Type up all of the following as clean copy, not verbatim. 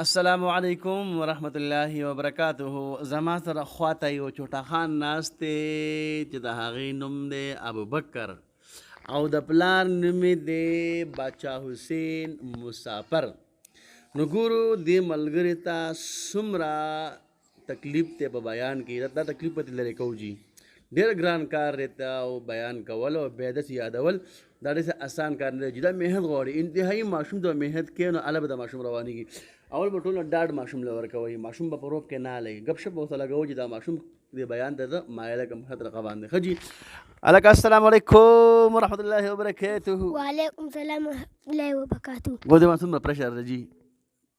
السلام علیکم ورحمت الله وبرکاته. زما سره خواته یو چوټا خان ناست دی چې د هغې نوم دی ابوبکر او د پلار نوم یې دی باچا حسین مسافر. نو ګورو دې ملګري ته څومره تکلیف دی په بیان کې. دا تکلیف به ترې لرې کوو جي. ډېر ګران کار دی او بیان کول او بیا داسې یادول دا ډېر اسان کار نه دی چې دا محنت غواړي. انتهایي ماشوم ته محنت کوي نو هله به د ماشوم روانېږي. اول به ټول ډاډ ماشوم له ورکوئ. ماشوم به په روب کې نه هلئ. ګپ شپ به ورته لګوئ چې دا ماشوم د بیان ته زه مایله کړم ښه طریقه باندې. ښه جي هلکه السلام علیکم ورحمت الله وبرکاته. وعلیکم السلام ورحمۃ اللہ وبرکاتہ. ګور دې ما څومره پرشر ده جي.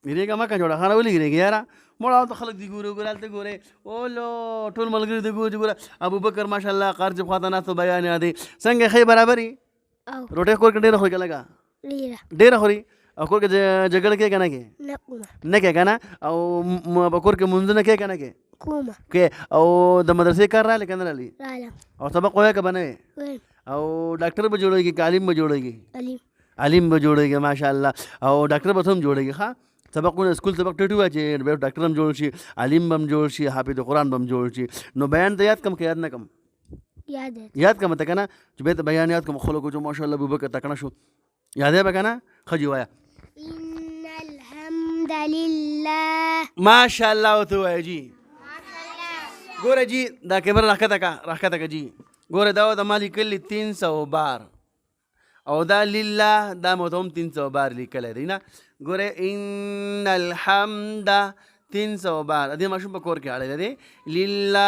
ویرېږه مه که جوړه خانه ولې ویرېږې یاره. مړه هلته خلک دي ګورې ګوره هلته ګورې اولو ټول ملګري دي ګورې ګوره ابوبکر ماشاءالله قار چې خواته ناست بیان یادوي. څنګه ښې برابر یې؟ روټۍ کور کې ډېره خوري که لږه؟ ډېره خوري. او کور کې جګړه کوې که نه کوې؟ نه کوې که نه. او په کور کې لمونځونه کوې که نه کوې؟ کوې. او د مدرسې کار راغلی که نه راغلی؟ او سبق وایې که به نه وې؟ او ډاکټر به جوړېږي که عالم به جوړېږي؟ عالم به جوړېږي ماشاءالله. او ډاکټر به هم جوړېږي. ښه سبقونه سکول سبق ټیټ ووایه چې ډاکټر هم جوړ شي، عالم به هم جوړ شي، حافظ قرآن به هم جوړ شي. نو بیان ته یاد کم که یاد نه کم؟ یاد کم ته که نه چې بیا ته بیان یاد کم خلکو چې ماشاءالله ابوبکر تکړه شو. یادوې به که نه؟ ښه جي وایه. ان الحمد لله. ماشاءالله ورته ووایه جي. ګوره جي دا کیمره راښکته که راښکته که جي. ګوره دا د ما لیکلي 300 بار او دا لله دا مو ته هم 300 بار لیکلی دی نه. ګوره ان الحمد 300 بار. دې ماشوم په کور کې اړیلی دی لله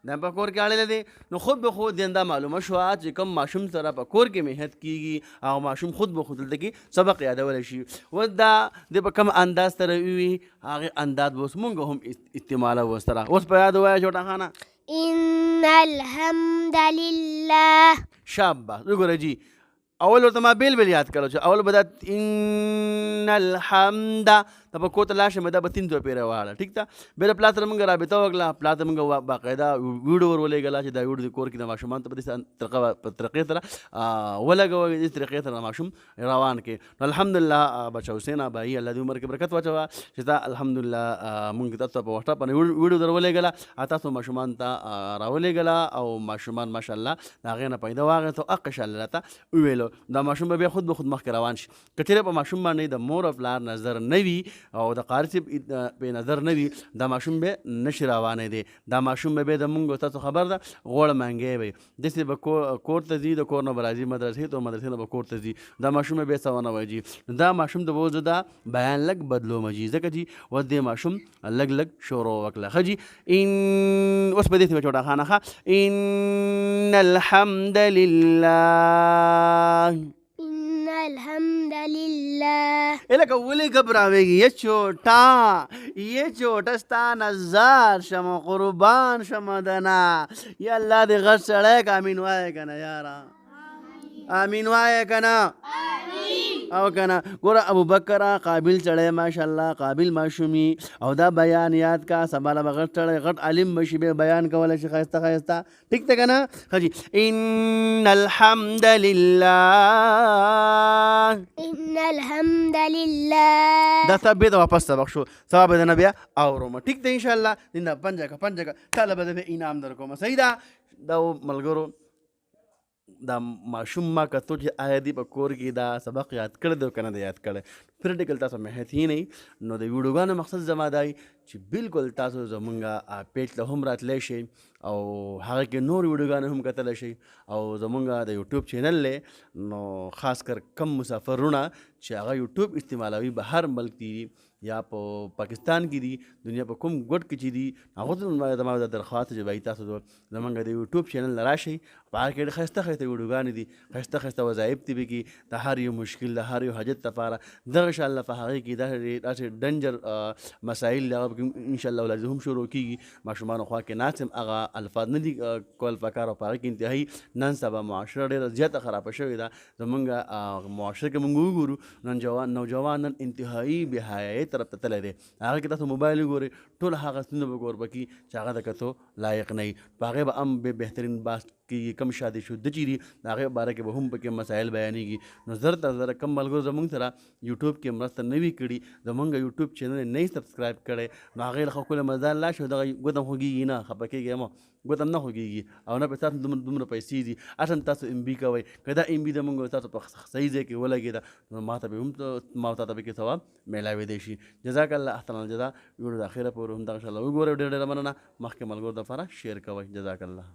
دا په کور کې اړیلی دی. نو خود به خود دا معلومه شوه چې کوم ماشوم سره په کور کې محنت کېږي او ماشوم خود به خود دلته کې سبق یادولی شي. و دا د په کوم انداز سره وي هغې انداز به اوس مونږ هم استعمالوو سره. اوس په یاد ووایه چوټا خانه. ان الحمد لله. شابه. وګوره جي اول ورته ما بیل یاد کړو چې اول به دا ان الحمد ته په کور ته لاړ شم دا به 300 پیره واړه ټیک ده. بیا د پلار سره مونږ رابطه وکړله. پلار ته مونږ باقاعده ویډیو ور ولېږله چې دا ویډیو د کور کې د ماشومانو ته په داسې طریقې سره ولګوئ داسې طریقې سره ماشوم روان کړي. نو الحمدلله بچا حسین ابایي الله دې عمر کې برکت واچوه چې تا الحمدلله مونږ تاسو ته په وټساپ باندې ویډیو در ولېږله تاسو ماشومان ته راولېږله او ماشومان ماشاءالله د هغې نه پیدا واخیستو حق انشاءالله راته وویلو. دا ماشوم به بیا خود به خود مخکې روان شي. که چېرې په ماشوم باندې د مور او پلار نظر نه وي او د قاري صاحب پې نظر نه وي دا ماشوم به نشي روانی دی. دا ماشوم به بیا د مونږ تاسو خبر ده غوړه مانګی وي داسې به کور ته ځي د کور نه به راځي مدرسې ته مدرسې نه به کور ته ځي. دا ماشوم به بیا څه ونه وایي جي. دا ماشوم ته به اوس دا بیان لږ بدلوم جي ځکه جي اوس دې ماشوم لږ شروع وکړه. ښه جي ان اوس به دې ته چوټا خانه ښه ان الحمد لله. ان الحمد لله. لکه ولې گھبراویږي یہ چوټه ستا نظار شم قربان شم دنا. یا الله دې غټ سړی که امین وایه که نه یاره امین وایه که نه او که نه. ګوره ابوبکره قابل سړی ماشاءالله قابل ماشومي او دا بیان یاد کا سبا له به غټ سړی غټ عالم به شي بیا بیان کولی شي ښایسته ښایسته ټیک ده که نه. ښه جي ان الحمد لله. ان الحمد لله. دا سبب بیرته واپس سبق شو سبا به نه بیا اورم ټیک ده انشاءالله. دا پنجه که تاله به د انعام در کوم صحیح ده. دا ملګرو دا ماشوم ما کتو چې آیا دی په کور کې دا سبق یاد کړی دی که نه دی یاد کړی. پریکټیکل تاسو محنت یې نه نو د ویډیوګانو مقصد زما دا چې بالکل تاسو زمونږ پیج ته هم راتلی شئ او هغه کې نور ویډیوګانې هم کتلی شئ او زمونږ د یوټیوب چینل دی نو خاص کر کم مسافرونه چې هغه یوټیوب استعمالوي بهر ملک دي یا په پاکستان کې دي دنیا په کوم ګوټ کې چې دي هغو ته زما د درخواست چې بھائی تاسو زمونږ د یوټیوب چینل نه راشئ. په هغه کې ډېر ښایسته ښایسته ویډیوګانې دي ښایسته ښایسته وظایف دي پکې د هر یو مشکل د هر یو حاجت لپاره دغه انشاءالله په هغې کې داسې ډنجر مسایل د هغه پکې انشاءالله ولازم هم شروع کېږي. ماشومانو خوا کې ناست یم هغه الفاظ نه دي کول پکار او په هغه کې انتهایي نن سبا معاشره ډېره زیاته خرابه شوې ده. زمونږ معاشره کې مونږ وګورو نوجوان نن انتهایي بېحیایۍ طرف ته تللی دی. هغه کې تاسو موبایل وګورئ ټول هغه څیزونه به ګوربه کي چې هغه د کتو لایق نه وي. په هغې به هم بهترین باس کې کم شادي شده چیري د هغې باره کې به هم پکې مسایل بیانېږي. نو زر تر زره کم ملګرو زموږ سره یوټیوب کې مرسته نه وي کړي زموږ یوټیوب چینل یې نه سبسکرایب کړی نو هغې له ښکلی مزال لا شي دغه ګوتم خوږېږي نه خفه کېږئ مه ګوتم نه خوږېږي او نه په تاسو دومره پیسې دي اصلا تاسو ام بي کوئ که دا ام بي زموږ تاسو په صحیح ځای کې ولګېده نو ما ته به هم ما ته پکې ثواب میلاویدی شي. جزاک الله احسن الجزا. ویډیو د اخره پورې هم دغه انشاءالله وګورئ. ډېر ډېره مننه. مخکې ملګرو دپاره شیر کوئ. جزاک الله.